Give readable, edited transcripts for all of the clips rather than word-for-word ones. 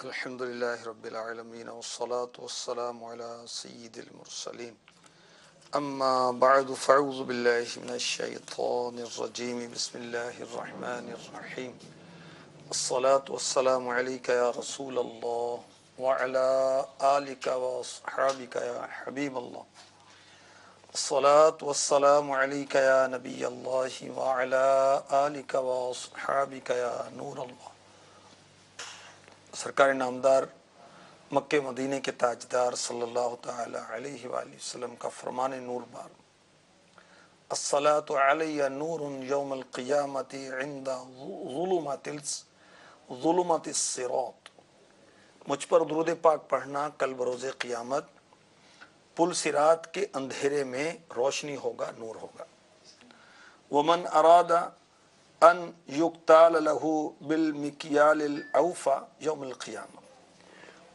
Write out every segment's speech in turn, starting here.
الحمد لله رب العالمين والصلاة والسلام على سيد المرسلين أما بعد فأعوذ بالله من الشيطان الرجيم بسم الله الرحمن الرحيم الصلاة والسلام عليك يا رسول الله وعلى آلك وأصحابك يا حبيب الله الصلاة والسلام عليك يا نبي الله وعلى آلك وأصحابك يا نور الله سرکار نامدار مکہ مدینے کے تاجدار صلی اللہ تعالی علیہ وآلہ وسلم کا فرمان نور بار الصلاة علی نور یوم القیامت عند ظلمت الصراط، مجھ پر درود پاک پڑھنا کل بروز قیامت پل صراط کے اندھیرے میں روشنی ہوگا، نور ہوگا۔ ومن اراد ان یقتال له بالمکیال الاوفا یوم القیامہ،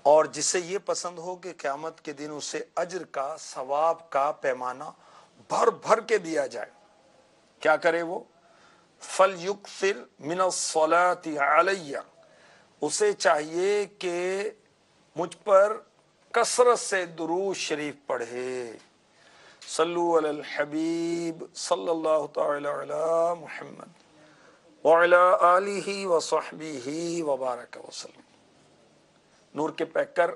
اور جسے یہ پسند ہو کہ قیامت کے دن اسے اجر کا، ثواب کا پیمانہ بھر بھر کے دیا جائے، کیا کرے وہ؟ فَلْيُكْثِرْ مِنَ الصَّلَاةِ عَلَيَّ، اسے چاہیے کہ مجھ پر کثرت سے درود شریف پڑھے۔ صلو علی الحبیب صلی اللہ تعالی علی محمد وعلی آلہ وصحبہ وبارک وسلم۔ نور کے پیکر،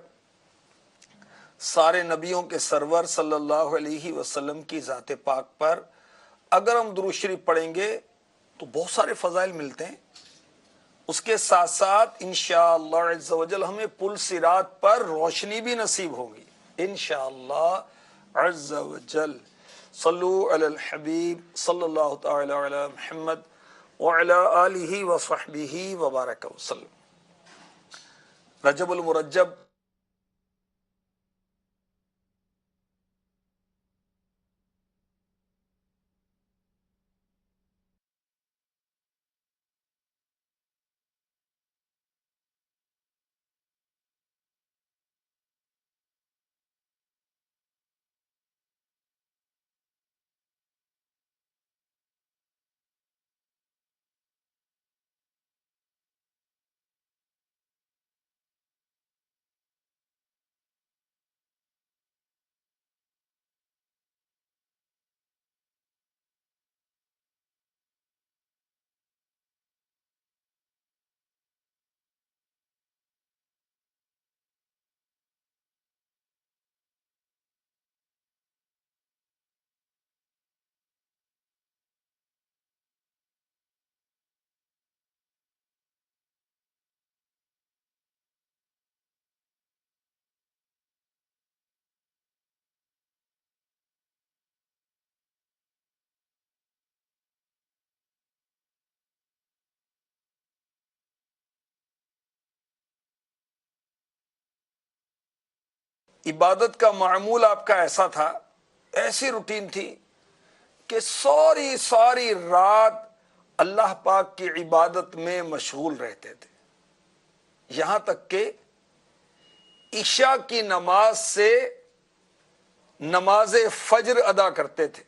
سارے نبیوں کے سرور صلی اللہ علیہ وسلم کی ذات پاک پر اگر ہم درود شریف پڑھیں گے تو بہت سارے فضائل ملتے ہیں، اس کے ساتھ ساتھ انشاءاللہ عز و جل ہمیں پل صراط پر روشنی بھی نصیب ہوگی انشاءاللہ عز و جل۔ صلو علی الحبیب صلی اللہ تعالی علی محمد وعلی آلہ وصحبہ وبارک وسلم۔ رجب المرجب عبادت کا معمول آپ کا ایسا تھا، ایسی روٹین تھی کہ ساری رات اللہ پاک کی عبادت میں مشغول رہتے تھے، یہاں تک کہ عشاء کی نماز سے نماز فجر ادا کرتے تھے۔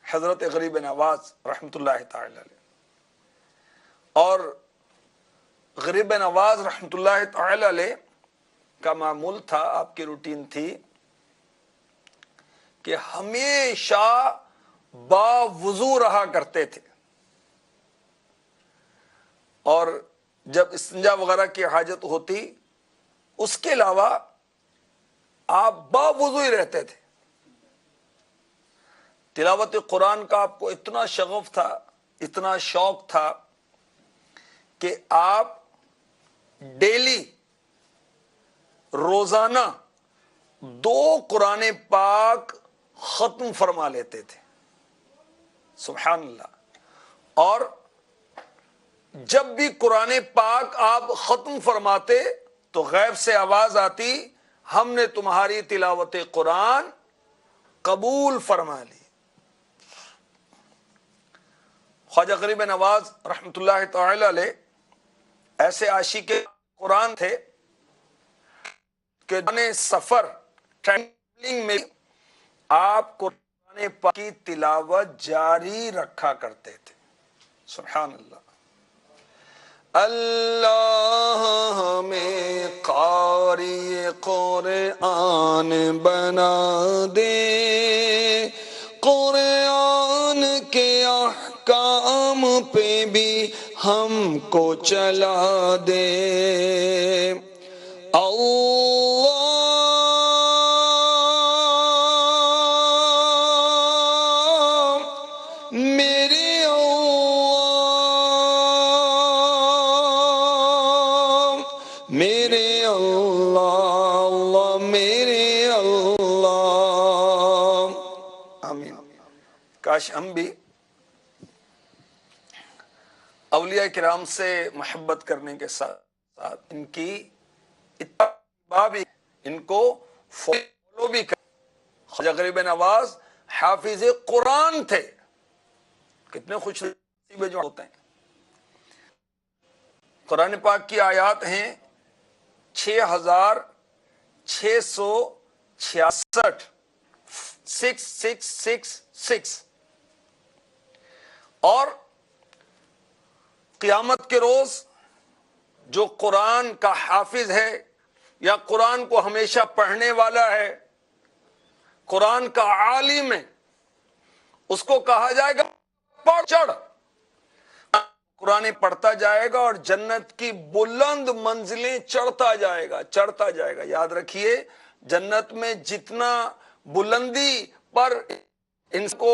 حضرت غریب نواز رحمۃ اللہ تعالی علیہ، اور غریب نواز رحمۃ اللہ تعالی علیہ کا معمول تھا، آپ کی روٹین تھی کہ ہمیشہ باوضو رہا کرتے تھے، اور جب استنجا وغیرہ کی حاجت ہوتی اس کے علاوہ آپ باوضو ہی رہتے تھے۔ تلاوت قرآن کا آپ کو اتنا شغف تھا، اتنا شوق تھا کہ آپ ڈیلی روزانہ 2 قرآن پاک ختم فرما لیتے تھے، سبحان اللہ۔ اور جب بھی قرآن پاک آپ ختم فرماتے تو غیب سے آواز آتی، ہم نے تمہاری تلاوت قرآن قبول فرما لی۔ خواجہ غریب نواز رحمۃ اللہ تعالی علیہ ایسے عاشق قرآن تھے کہ سفر ٹریولنگ میں آپ قرآن پاک کی تلاوت جاری رکھا کرتے تھے، سبحان اللہ۔ اللہ بنا دے، قرآن کے احکام پہ بھی ہم کو چلا دے۔ اللہ میرے اللہ میرے اللہ اللہ میرے اللہ۔ آمین۔ کاش ہم بھی اولیاء کرام سے محبت کرنے کے ساتھ ساتھ ان کی اتباع بھی، ان کو فالو بھی کریں۔ خواجہ غریب نواز حافظ قرآن تھے، کتنے خوش نصیب جو ہوتے ہیں۔ قرآن پاک کی آیات ہیں 6666 6666 اور قیامت کے روز جو قرآن کا حافظ ہے یا قرآن کو ہمیشہ پڑھنے والا ہے، قرآن کا عالم ہے، اس کو کہا جائے گا پڑھ چڑھ، قرآن پڑھتا جائے گا اور جنت کی بلند منزلیں چڑھتا جائے گا چڑھتا جائے گا۔ یاد رکھیے، جنت میں جتنا بلندی پر ان کو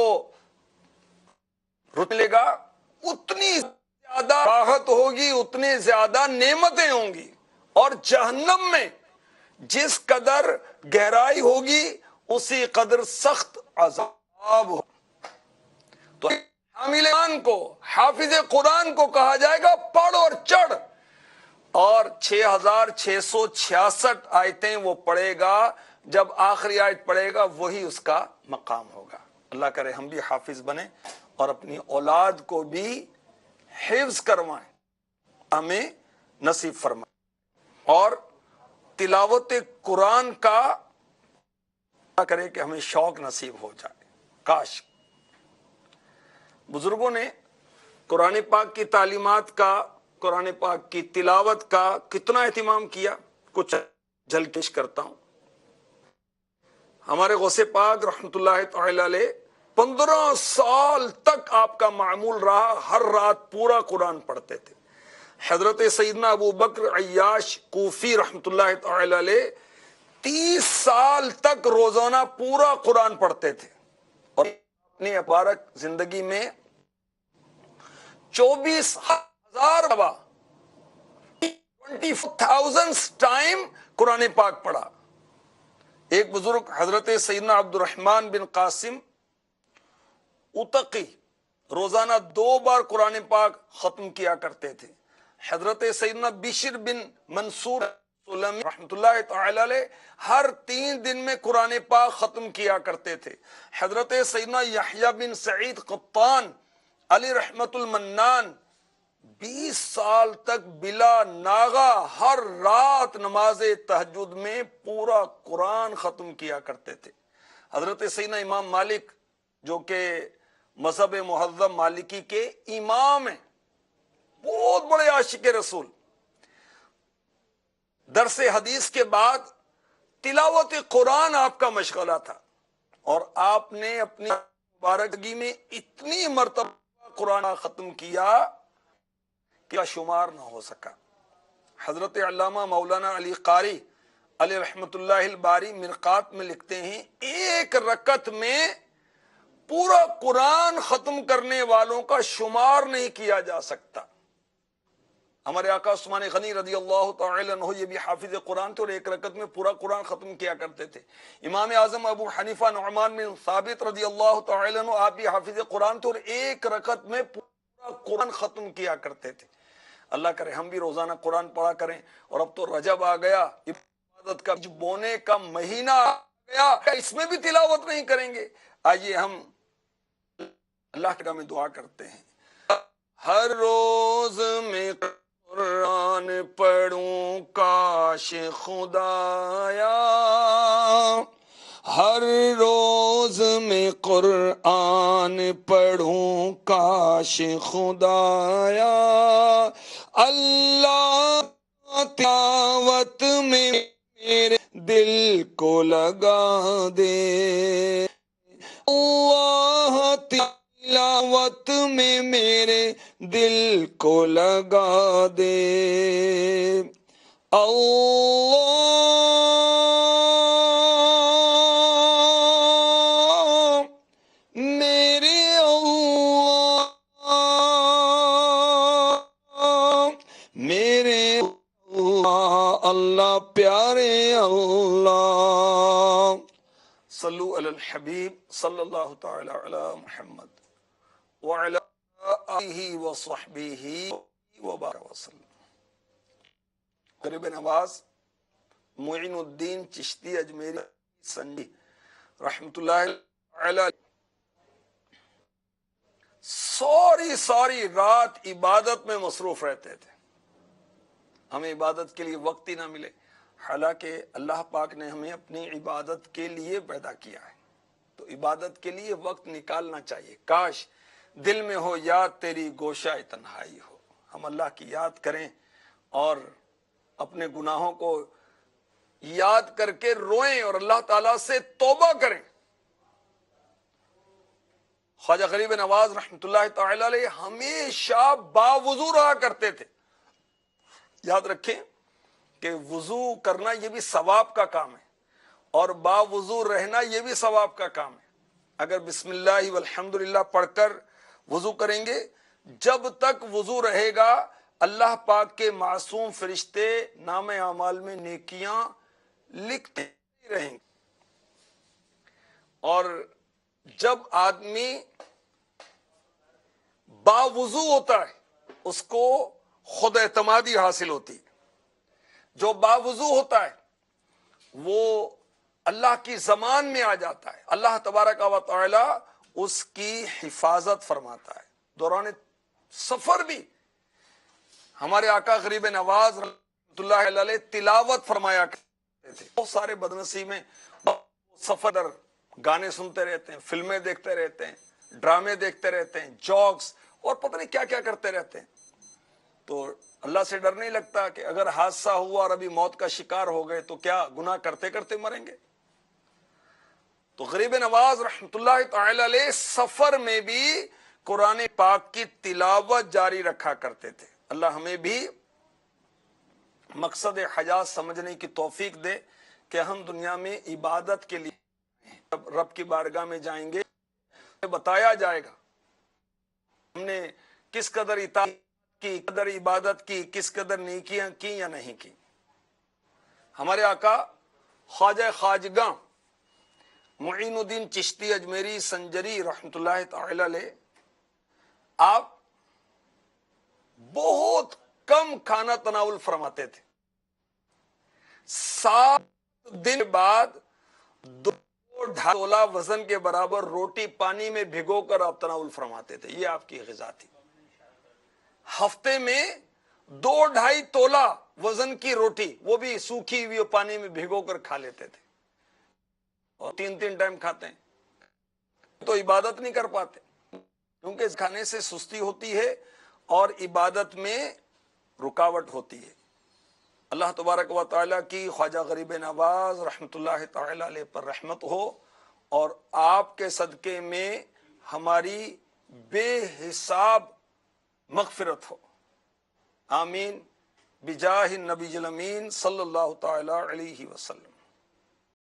ملے گا، اتنی زیادہ راحت ہوگی، اتنی زیادہ نعمتیں ہوں گی، اور جہنم میں جس قدر گہرائی ہوگی اسی قدر سخت عذاب ہوگا۔ تو حامل قرآن کو، حافظ قرآن کو کہا جائے گا پڑھ اور چڑھ، اور 6666 آیتیں وہ پڑھے گا، جب آخری آیت پڑھے گا وہی اس کا مقام ہوگا۔ اللہ کرے ہم بھی حافظ بنیں اور اپنی اولاد کو بھی حفظ کروائیں، ہمیں نصیب فرمائیں، اور تلاوت قرآن کا اللہ کرے کہ ہمیں شوق نصیب ہو جائے۔ کاش بزرگوں نے قرآن پاک کی تعلیمات کا، قرآن پاک کی تلاوت کا کتنا اہتمام کیا، کچھ جھلک پیش کرتا ہوں۔ ہمارے غوث پاک رحمت اللہ تعالی علیہ 15 سال تک آپ کا معمول رہا، ہر رات پورا قرآن پڑھتے تھے۔ حضرت سیدنا ابو بکر عیاش کوفی رحمت اللہ تعالی علیہ 30 سال تک روزانہ پورا قرآن پڑھتے تھے، اور اپنی مبارک زندگی میں 24,000 دفعہ 24,000 ٹائم قرآن پاک پڑھا۔ ایک بزرگ حضرت سیدنا عبد الرحمن بن قاسم اتقی روزانہ 2 بار قرآن پاک ختم کیا کرتے تھے۔ حضرت سیدنا بشر بن منصور سلمی رحمت اللہ تعالی علیہ ہر 3 دن میں قرآن پاک ختم کیا کرتے تھے۔ حضرت سیدنا یحییٰ بن سعید قطان علی رحمت المنان 20 سال تک بلا ناغہ ہر رات نماز تہجد میں پورا قرآن ختم کیا کرتے تھے۔ حضرت سیدنا امام مالک جو کہ مذہب مہذب مالکی کے امام ہیں، بہت بڑے عاشق رسول، درس حدیث کے بعد تلاوت قرآن آپ کا مشغلہ تھا، اور آپ نے اپنی مبارکگی میں اتنی مرتبہ قرآن ختم کیا کہ شمار نہ ہو سکا۔ حضرت علامہ مولانا علی قاری علی رحمت اللہ الباری مرقات میں لکھتے ہیں، ایک رکعت میں پورا قرآن ختم کرنے والوں کا شمار نہیں کیا جا سکتا۔ ہمارے آقا عثمان غنی رضی اللہ تعالی عنہ یہ بھی حافظ قرآن تھے، اور ایک رکعت میں پورا قرآن ختم کیا کرتے تھے۔ امام اعظم ابو حنیفہ نعمان بن ثابت رضی اللہ تعالی عنہ آپ بھی حافظ قرآن تھے، اور ایک رکعت میں پورا قرآن ختم کیا کرتے تھے۔ اللہ کرے ہم بھی روزانہ قرآن پڑھا کریں، اور اب تو رجب آ گیا، عبادت کا بونے کا مہینہ آ گیا، اس میں بھی تلاوت نہیں کریں گے؟ آئیے ہم اللہ کے نام میں دعا کرتے ہیں۔ ہر روز میں قرآن پڑھوں کاش خدایا، ہر روز میں قرآن پڑھوں کاش خدایا، اللہ تلاوت میں میرے دل کو لگا دے، اللہ تلاوت میں میرے دل کو لگا دے، اللہ میرے اللہ میرے اللہ، اللہ پیارے اللہ۔ صلو علی الحبیب صلی اللہ تعالی علی محمد وعلی آلہ وصحبہ وبارک وسلم۔ غریب نواز معین الدین چشتی اجمیری سنجی رحمت اللہ علیہ ساری رات عبادت میں مصروف رہتے تھے، ہمیں عبادت کے لیے وقت ہی نہ ملے، حالانکہ اللہ پاک نے ہمیں اپنی عبادت کے لیے پیدا کیا ہے، تو عبادت کے لیے وقت نکالنا چاہیے۔ کاش دل میں ہو یاد تیری گوشہ تنہائی ہو، ہم اللہ کی یاد کریں اور اپنے گناہوں کو یاد کر کے روئیں اور اللہ تعالیٰ سے توبہ کریں۔ خواجہ غریب نواز رحمت اللہ تعالی علیہ ہمیشہ باوضو رہا کرتے تھے۔ یاد رکھیں کہ وضو کرنا یہ بھی ثواب کا کام ہے، اور باوضو رہنا یہ بھی ثواب کا کام ہے۔ اگر بسم اللہ والحمدللہ پڑھ کر وضو کریں گے، جب تک وضو رہے گا اللہ پاک کے معصوم فرشتے نام اعمال میں نیکیاں لکھتے رہیں گے، اور جب آدمی باوضو ہوتا ہے اس کو خود اعتمادی حاصل ہوتی ہے۔ جو باوضو ہوتا ہے وہ اللہ کی زمان میں آ جاتا ہے، اللہ تبارک و تعالی اس کی حفاظت فرماتا ہے۔ دوران سفر بھی ہمارے آقا غریب نواز رحمۃ اللہ علیہ تلاوت فرمایا کرتے تھے۔ بہت سارے بدنصیب میں سفر در گانے سنتے رہتے ہیں، فلمیں دیکھتے رہتے ہیں، ڈرامے دیکھتے رہتے ہیں، جوکس اور پتہ نہیں کیا کیا کرتے رہتے ہیں، تو اللہ سے ڈر نہیں لگتا کہ اگر حادثہ ہوا اور ابھی موت کا شکار ہو گئے تو کیا گناہ کرتے کرتے مریں گے؟ تو غریب نواز رحمت اللہ تعالی علیہ سفر میں بھی قرآن پاک کی تلاوت جاری رکھا کرتے تھے۔ اللہ ہمیں بھی مقصد حیات سمجھنے کی توفیق دے کہ ہم دنیا میں عبادت کے لیے جب رب کی بارگاہ میں جائیں گے بتایا جائے گا ہم نے کس قدر اطاعت کی، قدر عبادت کی، کس قدر نیکیاں کی یا نہیں کی۔ ہمارے آقا خواجہ خواجگاں معین الدین چشتی اجمیری سنجری رحمت اللہ تعالی علیہ آپ بہت کم کھانا تناول فرماتے تھے۔ 7 دن بعد 2.5 تولہ وزن کے برابر روٹی پانی میں بھگو کر آپ تناول فرماتے تھے، یہ آپ کی غذا تھی۔ ہفتے میں 2.5 تولہ وزن کی روٹی، وہ بھی سوکھی ہوئی پانی میں بھگو کر کھا لیتے تھے، اور 3 ٹائم کھاتے ہیں تو عبادت نہیں کر پاتے، کیونکہ اس کھانے سے سستی ہوتی ہے اور عبادت میں رکاوٹ ہوتی ہے۔ اللہ تبارک و تعالیٰ کی خواجہ غریب نواز رحمت اللہ تعالی علیہ پر رحمت ہو، اور آپ کے صدقے میں ہماری بے حساب مغفرت ہو، آمین بجاہ النبی الامین صلی اللہ تعالی علیہ وسلم۔